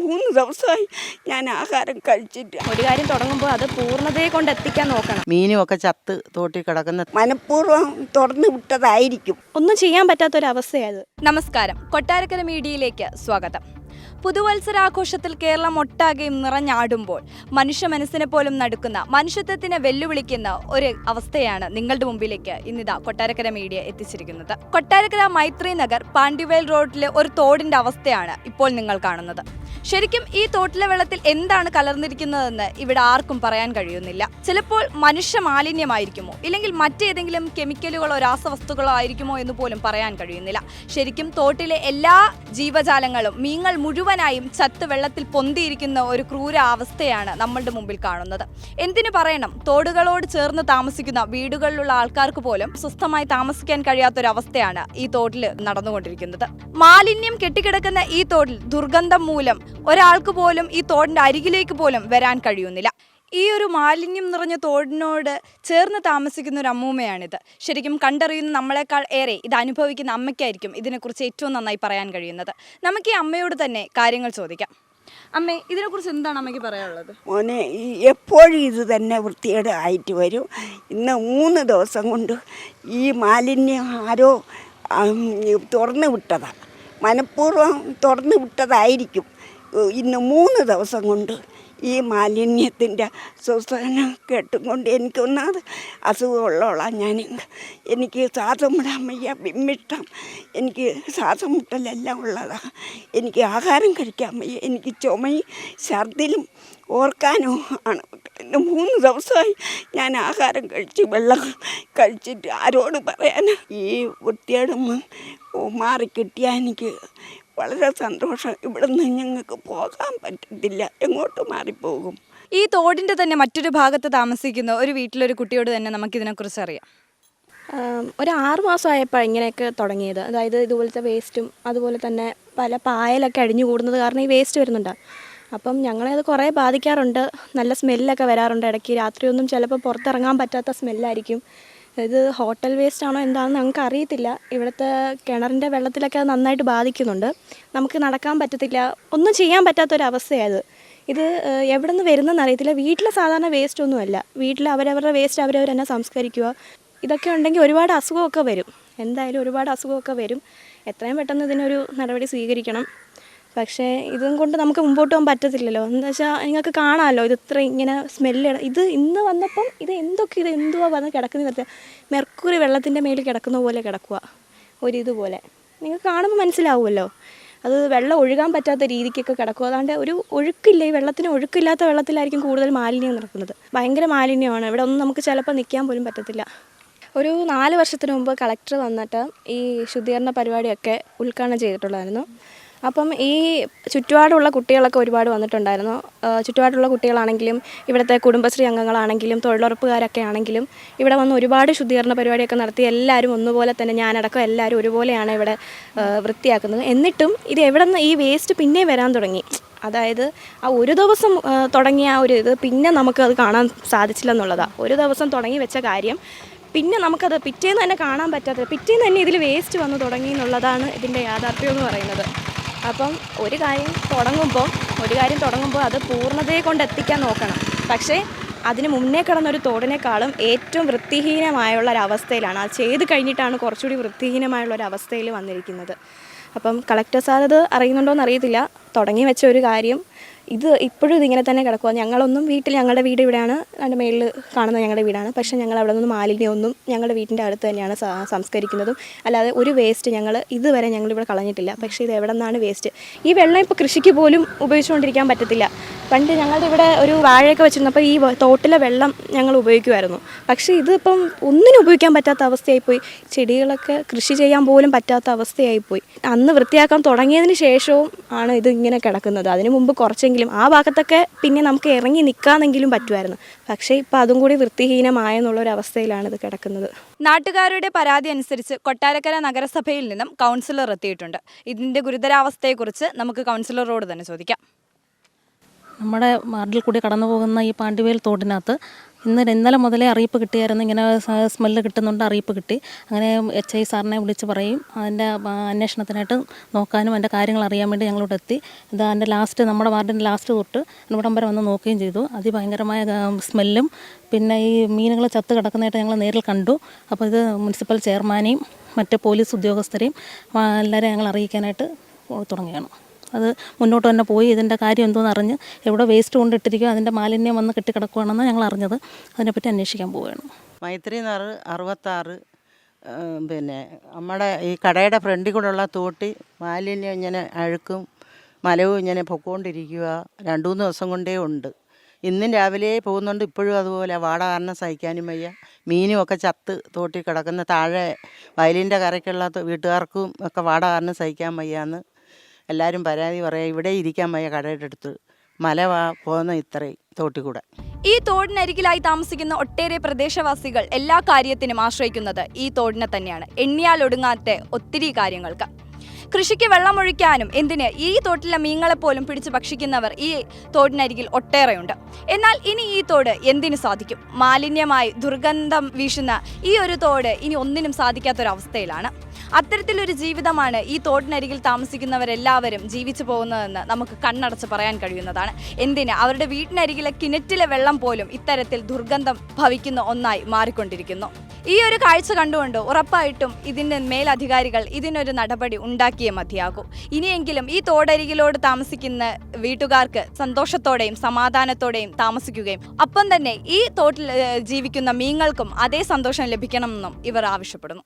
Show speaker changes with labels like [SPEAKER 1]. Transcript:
[SPEAKER 1] 3 ദിവസമായി ഞാൻ ആഹാരം കഴിച്ചിട്ട്.
[SPEAKER 2] ഒരു കാര്യം തുടങ്ങുമ്പോൾ അത് പൂർണ്ണതയെ കൊണ്ട് എത്തിക്കാൻ നോക്കണം.
[SPEAKER 3] മീനും ഒക്കെ ചത്ത് തോട്ടി കിടക്കുന്ന
[SPEAKER 1] മനഃപൂർവ്വം തുറന്നു വിട്ടതായിരിക്കും.
[SPEAKER 2] ഒന്നും ചെയ്യാൻ പറ്റാത്തൊരവസ്ഥയത്.
[SPEAKER 4] നമസ്കാരം, കൊട്ടാരക്കര മീഡിയയിലേക്ക് സ്വാഗതം. പുതുവത്സരാഘോഷത്തിൽ കേരളം ഒട്ടാകെയും നിറഞ്ഞാടുമ്പോൾ മനുഷ്യ മനസ്സിനെ പോലും നടുക്കുന്ന, മനുഷ്യത്വത്തിനെ വെല്ലുവിളിക്കുന്ന ഒരു അവസ്ഥയാണ് നിങ്ങളുടെ മുമ്പിലേക്ക് ഇന്നിതാ കൊട്ടാരക്കര മീഡിയ എത്തിച്ചിരിക്കുന്നത്. കൊട്ടാരക്കര മൈത്രി നഗർ പാണ്ഡിവേൽ റോഡിലെ ഒരു തോടിന്റെ അവസ്ഥയാണ് ഇപ്പോൾ നിങ്ങൾ കാണുന്നത്. ശരിക്കും ഈ തോട്ടിലെ വെള്ളത്തിൽ എന്താണ് കലർന്നിരിക്കുന്നതെന്ന് ഇവിടെ ആർക്കും പറയാൻ കഴിയുന്നില്ല. ചിലപ്പോൾ മനുഷ്യ മാലിന്യമായിരിക്കുമോ, ഇല്ലെങ്കിൽ മറ്റേതെങ്കിലും കെമിക്കലുകളോ രാസവസ്തുക്കളോ ആയിരിക്കുമോ എന്ന് പോലും പറയാൻ കഴിയുന്നില്ല. ശരിക്കും തോട്ടിലെ എല്ലാ ജീവജാലങ്ങളും, മീങ്ങൾ മുഴുവനായും ചത്ത് വെള്ളത്തിൽ പൊന്തിയിരിക്കുന്ന ഒരു ക്രൂര അവസ്ഥയാണ് നമ്മളുടെ മുമ്പിൽ കാണുന്നത്. എന്തിനു പറയണം, തോടുകളോട് ചേർന്ന് താമസിക്കുന്ന വീടുകളിലുള്ള ആൾക്കാർക്ക് പോലും സ്വസ്ഥമായി താമസിക്കാൻ കഴിയാത്തൊരവസ്ഥയാണ് ഈ തോട്ടിൽ നടന്നുകൊണ്ടിരിക്കുന്നത്. മാലിന്യം കെട്ടിക്കിടക്കുന്ന ഈ തോട്ടിൽ ദുർഗന്ധം മൂലം ഒരാൾക്ക് പോലും ഈ തോടിന്റെ അരികിലേക്ക് പോലും വരാൻ കഴിയുന്നില്ല. ഈ ഒരു മാലിന്യം നിറഞ്ഞ തോടിനോട് ചേർന്ന് താമസിക്കുന്ന ഒരു അമ്മൂമ്മയാണിത്. ശരിക്കും കണ്ടറിയുന്ന നമ്മളെക്കാൾ ഏറെ ഇത് അനുഭവിക്കുന്ന അമ്മയ്ക്കായിരിക്കും ഇതിനെക്കുറിച്ച് ഏറ്റവും നന്നായി പറയാൻ കഴിയുന്നത്. നമുക്ക് ഈ അമ്മയോട് തന്നെ കാര്യങ്ങൾ ചോദിക്കാം. അമ്മേ, ഇതിനെക്കുറിച്ച് എന്താണ് അമ്മയ്ക്ക് പറയാനുള്ളത്?
[SPEAKER 1] മോനെ, എപ്പോഴും ഇത് തന്നെ വൃത്തികേട് ആയിട്ട് വരും. ഇന്ന് 3 ദിവസം കൊണ്ട് ഈ മാലിന്യം ആരോ തുറന്നു വിട്ടതാണ്. മനഃപൂർവ്വം തുറന്നു വിട്ടതായിരിക്കും. ഇന്ന് 3 ദിവസം കൊണ്ട് ഈ മാലിന്യത്തിൻ്റെ ശ്വസനം കേട്ടുകൊണ്ട് എനിക്കൊന്നാമത് അസുഖമുള്ളോളാം ഞാൻ. എനിക്ക് ശ്വാസം വിടാൻ വയ്യ, വിമ്മിഷ്ടം, എനിക്ക് ശ്വാസം മുട്ടലെല്ലാം ഉള്ളതാണ്. എനിക്ക് ആഹാരം കഴിക്കാൻ വയ്യ, എനിക്ക് ചുമയും ഛർദിലും ഓർക്കാനോ ആണ്. 3 ദിവസമായി ഞാൻ ആഹാരം കഴിച്ച് വെള്ളം കഴിച്ചിട്ട് ആരോട് പറയാനാ? ഈ വൃത്തിയോട് മാറിക്കിട്ടിയാൽ എനിക്ക് വളരെ സന്തോഷം. ഇവിടെ നിന്ന് ഞങ്ങൾക്ക് പോകാൻ പറ്റത്തില്ല, എങ്ങോട്ട് മാറിപ്പോകും.
[SPEAKER 4] ഈ തോടിന്റെ തന്നെ മറ്റൊരു ഭാഗത്ത് താമസിക്കുന്ന ഒരു വീട്ടിലൊരു കുട്ടിയോട് തന്നെ നമുക്കിതിനെക്കുറിച്ച് അറിയാം.
[SPEAKER 2] ഒരു 6 മാസമായപ്പോൾ ഇങ്ങനെയൊക്കെ തുടങ്ങിയത്. അതായത് ഇതുപോലത്തെ വേസ്റ്റും അതുപോലെ തന്നെ പല പായലൊക്കെ അടിഞ്ഞു കൂടുന്നത് കാരണം ഈ വേസ്റ്റ് വരുന്നുണ്ട്. അപ്പം ഞങ്ങളെ അത് കുറേ ബാധിക്കാറുണ്ട്. നല്ല സ്മെല്ലൊക്കെ വരാറുണ്ട്. ഇടയ്ക്ക് രാത്രിയൊന്നും ചിലപ്പോൾ പുറത്തിറങ്ങാൻ പറ്റാത്ത സ്മെല്ലായിരിക്കും. ഇത് ഹോട്ടൽ വേസ്റ്റ് ആണോ എന്താണെന്ന് ഞങ്ങൾക്ക് അറിയത്തില്ല. ഇവിടുത്തെ കിണറിൻ്റെ വെള്ളത്തിലൊക്കെ അത് നന്നായിട്ട് ബാധിക്കുന്നുണ്ട്. നമുക്ക് നടക്കാൻ പറ്റത്തില്ല, ഒന്നും ചെയ്യാൻ പറ്റാത്തൊരവസ്ഥയായത്. ഇത് എവിടെ നിന്ന് വരുന്നതെന്ന് അറിയത്തില്ല. വീട്ടിലെ സാധാരണ വേസ്റ്റ് ഒന്നുമല്ല, വീട്ടിൽ അവരവരുടെ വേസ്റ്റ് അവരവർ തന്നെ സംസ്കരിക്കുക. ഇതൊക്കെ ഉണ്ടെങ്കിൽ ഒരുപാട് അസുഖമൊക്കെ വരും. എന്തായാലും ഒരുപാട് അസുഖമൊക്കെ വരും. എത്രയും പെട്ടെന്ന് ഇതിനൊരു നടപടി സ്വീകരിക്കണം. പക്ഷേ ഇതും കൊണ്ട് നമുക്ക് മുമ്പോട്ട് പോകാൻ പറ്റത്തില്ലല്ലോ. എന്താ വെച്ചാൽ നിങ്ങൾക്ക് കാണാമല്ലോ, ഇത് ഇത്ര ഇങ്ങനെ സ്മെല്ല്. ഇത് ഇന്ന് വന്നപ്പം ഇത് എന്തുവാ വന്ന് കിടക്കുന്ന വെച്ചാൽ മെർക്കുറി വെള്ളത്തിൻ്റെ മേളിൽ കിടക്കുന്ന പോലെ കിടക്കുക ഒരിതുപോലെ. നിങ്ങൾക്ക് കാണുമ്പോൾ മനസ്സിലാവുമല്ലോ. അത് വെള്ളം ഒഴുകാൻ പറ്റാത്ത രീതിക്കൊക്കെ കിടക്കുക. അതാണ്ട് ഒരു ഒഴുക്കില്ല, ഈ വെള്ളത്തിന് ഒഴുക്കില്ലാത്ത വെള്ളത്തിലായിരിക്കും കൂടുതൽ മാലിന്യം നടക്കുന്നത്. ഭയങ്കര മാലിന്യമാണ്. ഇവിടെ ഒന്നും നമുക്ക് ചിലപ്പോൾ നിൽക്കാൻ പോലും പറ്റത്തില്ല. ഒരു 4 വർഷത്തിന് മുമ്പ് കളക്ടർ വന്നിട്ട് ഈ ശുദ്ധീകരണ പരിപാടിയൊക്കെ ഉദ്ഘാടനം ചെയ്തിട്ടുള്ളായിരുന്നു. അപ്പം ഈ ചുറ്റുപാടുള്ള കുട്ടികളൊക്കെ ഒരുപാട് വന്നിട്ടുണ്ടായിരുന്നു. ചുറ്റുപാടുള്ള കുട്ടികളാണെങ്കിലും ഇവിടുത്തെ കുടുംബശ്രീ അംഗങ്ങളാണെങ്കിലും തൊഴിലുറപ്പുകാരൊക്കെ ആണെങ്കിലും ഇവിടെ വന്ന് ഒരുപാട് ശുദ്ധീകരണ പരിപാടിയൊക്കെ നടത്തി എല്ലാവരും ഒന്നുപോലെ തന്നെ, ഞാനടക്കം എല്ലാവരും ഒരുപോലെയാണ് ഇവിടെ വൃത്തിയാക്കുന്നത്. എന്നിട്ടും ഇത് എവിടെ നിന്ന് ഈ വേസ്റ്റ് പിന്നെ വരാൻ തുടങ്ങി. അതായത് ആ ഒരു ദിവസം തുടങ്ങിയ ആ ഒരു ഇത് പിന്നെ നമുക്കത് കാണാൻ സാധിച്ചില്ലെന്നുള്ളതാണ്. ഒരു ദിവസം തുടങ്ങി വെച്ച കാര്യം പിന്നെ നമുക്കത് പിറ്റേന്ന് തന്നെ കാണാൻ പറ്റാത്ത, പിറ്റേന്ന് തന്നെ ഇതിൽ വേസ്റ്റ് വന്ന് തുടങ്ങി എന്നുള്ളതാണ് ഇതിൻ്റെ യാഥാർത്ഥ്യം എന്ന് പറയുന്നത്. അപ്പം ഒരു കാര്യം തുടങ്ങുമ്പോൾ അത് പൂർണ്ണതയെ കൊണ്ട് എത്തിക്കാൻ നോക്കണം. പക്ഷേ അതിന് മുന്നേ കിടന്നൊരു തോടിനേക്കാളും ഏറ്റവും വൃത്തിഹീനമായുള്ള ഒരവസ്ഥയിലാണ് അത് ചെയ്ത് കഴിഞ്ഞിട്ടാണ് കുറച്ചുകൂടി വൃത്തിഹീനമായുള്ള ഒരു അവസ്ഥയിൽ വന്നിരിക്കുന്നത്. അപ്പം കളക്ടർ സാർ അത് അറിയുന്നുണ്ടോയെന്ന് അറിയത്തില്ല. തുടങ്ങി വെച്ച ഒരു കാര്യം ഇത് ഇപ്പോഴും ഇതിങ്ങനെ തന്നെ കിടക്കുക. ഞങ്ങളൊന്നും ഞങ്ങളുടെ വീട് ഇവിടെയാണ്, അതിൻ്റെ മേളിൽ കാണുന്ന ഞങ്ങളുടെ വീടാണ്. പക്ഷേ ഞങ്ങൾ അവിടെ നിന്ന് മാലിന്യമൊന്നും ഞങ്ങളുടെ വീട്ടിൻ്റെ അടുത്ത് തന്നെയാണ് സംസ്കരിക്കുന്നതും. അല്ലാതെ ഒരു വേസ്റ്റ് ഇതുവരെ ഞങ്ങളിവിടെ കളഞ്ഞിട്ടില്ല. പക്ഷേ ഇത് എവിടെ നിന്നാണ് വേസ്റ്റ്? ഈ വെള്ളം ഇപ്പോൾ കൃഷിക്ക് പോലും ഉപയോഗിച്ചുകൊണ്ടിരിക്കാൻ പറ്റത്തില്ല. പണ്ട് ഞങ്ങളുടെ ഇവിടെ ഒരു വാഴയൊക്കെ വെച്ചിരുന്നപ്പോൾ ഈ തോട്ടിലെ വെള്ളം ഞങ്ങൾ ഉപയോഗിക്കുമായിരുന്നു. പക്ഷേ ഇതിപ്പം ഒന്നിനും ഉപയോഗിക്കാൻ പറ്റാത്ത അവസ്ഥയായിപ്പോയി. ചെടികളൊക്കെ കൃഷി ചെയ്യാൻ പോലും പറ്റാത്ത അവസ്ഥയായിപ്പോയി. അന്ന് വൃത്തിയാക്കാൻ തുടങ്ങിയതിന് ശേഷവും ആണ് ഇത് ഇങ്ങനെ കിടക്കുന്നത്. അതിനു മുമ്പ് കുറച്ചെങ്കിലും ആ ഭാഗത്തൊക്കെ പിന്നെ നമുക്ക് ഇറങ്ങി നിൽക്കാമെന്നെങ്കിലും പറ്റുമായിരുന്നു. പക്ഷേ ഇപ്പം അതും കൂടി വൃത്തിഹീനമായെന്നുള്ളൊരവസ്ഥയിലാണ് ഇത് കിടക്കുന്നത്.
[SPEAKER 4] നാട്ടുകാരുടെ പരാതി അനുസരിച്ച് കൊട്ടാരക്കര നഗരസഭയിൽ നിന്നും കൗൺസിലർ എത്തിയിട്ടുണ്ട്. ഇതിൻ്റെ ഗുരുതരാവസ്ഥയെക്കുറിച്ച് നമുക്ക് കൗൺസിലറോട് തന്നെ ചോദിക്കാം.
[SPEAKER 5] നമ്മുടെ വാർഡിൽ കൂടി കടന്നു പോകുന്ന ഈ പാണ്ഡിവേൽ തോടിനകത്ത് ഇന്നലെ മുതലേ അറിയിപ്പ് കിട്ടിയായിരുന്നു, ഇങ്ങനെ സ്മെല്ല് കിട്ടുന്നുണ്ട്, അറിയിപ്പ് കിട്ടി. അങ്ങനെ HI സാറിനെ വിളിച്ച് പറയും, അതിൻ്റെ അന്വേഷണത്തിനായിട്ട് നോക്കാനും അതിൻ്റെ കാര്യങ്ങൾ അറിയാൻ വേണ്ടി ഞങ്ങളിവിടെ എത്തി. ഇത് അതിൻ്റെ ലാസ്റ്റ്, നമ്മുടെ വാർഡിൻ്റെ ലാസ്റ്റ് തൊട്ട് ഇവിടം വരെ വന്ന് നോക്കുകയും ചെയ്തു. അതിഭയങ്കരമായ സ്മെല്ലും പിന്നെ ഈ മീനുകൾ ചത്ത് കിടക്കുന്നതായിട്ട് ഞങ്ങൾ നേരിൽ കണ്ടു. അപ്പോൾ ഇത് മുനിസിപ്പൽ ചെയർമാനെയും മറ്റ് പോലീസ് ഉദ്യോഗസ്ഥരെയും എല്ലാവരെയും ഞങ്ങൾ അറിയിക്കാനായിട്ട് തുടങ്ങുകയാണ്. അത് മുന്നോട്ട് തന്നെ പോയി ഇതിൻ്റെ കാര്യം എന്തോന്ന് അറിഞ്ഞ് എവിടെ വേസ്റ്റ് കൊണ്ടിട്ടിരിക്കുക, അതിൻ്റെ മാലിന്യം വന്ന് കെട്ടിക്കിടക്കുകയാണെന്ന് ഞങ്ങൾ അറിഞ്ഞത്. അതിനെപ്പറ്റി അന്വേഷിക്കാൻ പോവുകയാണ്.
[SPEAKER 3] മൈത്രി നഗർ 66 പിന്നെ നമ്മുടെ ഈ കടയുടെ ഫ്രണ്ടിൽ കൂടെയുള്ള തോട്ടി മാലിന്യം ഇങ്ങനെ അഴുക്കും മലവും ഇങ്ങനെ പൊക്കോണ്ടിരിക്കുക 2-3 ദിവസം കൊണ്ടേ ഉണ്ട്. ഇന്നും രാവിലെ പോകുന്നുണ്ട്, ഇപ്പോഴും അതുപോലെ വാട കാരണം സഹിക്കാനും വയ്യ. മീനും ഒക്കെ ചത്ത് തോട്ടി കിടക്കുന്ന താഴെ വയലിൻ്റെ കരയ്ക്കുള്ള വീട്ടുകാർക്കും ഒക്കെ വാട കാരണം സഹിക്കാൻ വയ്യാന്ന് എല്ലാവരും പരാതി പറയാം. ഇവിടെ ഇരിക്കാൻ വയ്യ, കടയുടെ അടുത്ത് മല പോകുന്ന ഇത്രയും തോട്ടിക്കൂടെ.
[SPEAKER 4] ഈ തോടിനരികിലായി താമസിക്കുന്ന ഒട്ടേറെ പ്രദേശവാസികൾ എല്ലാ കാര്യത്തിനും ആശ്രയിക്കുന്നത് ഈ തോടിനെ തന്നെയാണ്. എണ്ണിയാലൊടുങ്ങാത്ത ഒത്തിരി കാര്യങ്ങൾക്ക്. കൃഷിക്ക് വെള്ളമൊഴിക്കാനും എന്തിന് ഈ തോട്ടിലെ മീനുകളെ പോലും പിടിച്ച് ഭക്ഷിക്കുന്നവർ ഈ തോടിനരികിൽ ഒട്ടേറെയുണ്ട്. എന്നാൽ ഇനി ഈ തോട് എന്തിനു സാധിക്കും? മാലിന്യമായി ദുർഗന്ധം വീശുന്ന ഈ ഒരു തോട് ഇനി ഒന്നിനും സാധിക്കാത്തൊരവസ്ഥയിലാണ്. അത്തരത്തിലൊരു ജീവിതമാണ് ഈ തോടിനരികിൽ താമസിക്കുന്നവരെല്ലാവരും ജീവിച്ചു പോകുന്നതെന്ന് നമുക്ക് കണ്ണടച്ച് പറയാൻ കഴിയുന്നതാണ്. എന്തിന് അവരുടെ വീട്ടിനരികിലെ കിണറ്റിലെ വെള്ളം പോലും ഇത്തരത്തിൽ ദുർഗന്ധം ഭവിക്കുന്ന ഒന്നായി മാറിക്കൊണ്ടിരിക്കുന്നു. ഈ ഒരു കാഴ്ച കണ്ടുകൊണ്ട് ഉറപ്പായിട്ടും ഇതിൻ്റെ മേലധികാരികൾ ഇതിനൊരു നടപടി ഉണ്ടാക്കിയേ മതിയാകൂ. ഇനിയെങ്കിലും ഈ തോടരികിലോട് താമസിക്കുന്ന വീട്ടുകാർക്ക് സന്തോഷത്തോടെയും സമാധാനത്തോടെയും താമസിക്കുകയും ഒപ്പം തന്നെ ഈ തോട്ടിൽ ജീവിക്കുന്ന മീനുകൾക്കും അതേ സന്തോഷം ലഭിക്കണമെന്നും ഇവർ ആവശ്യപ്പെടുന്നു.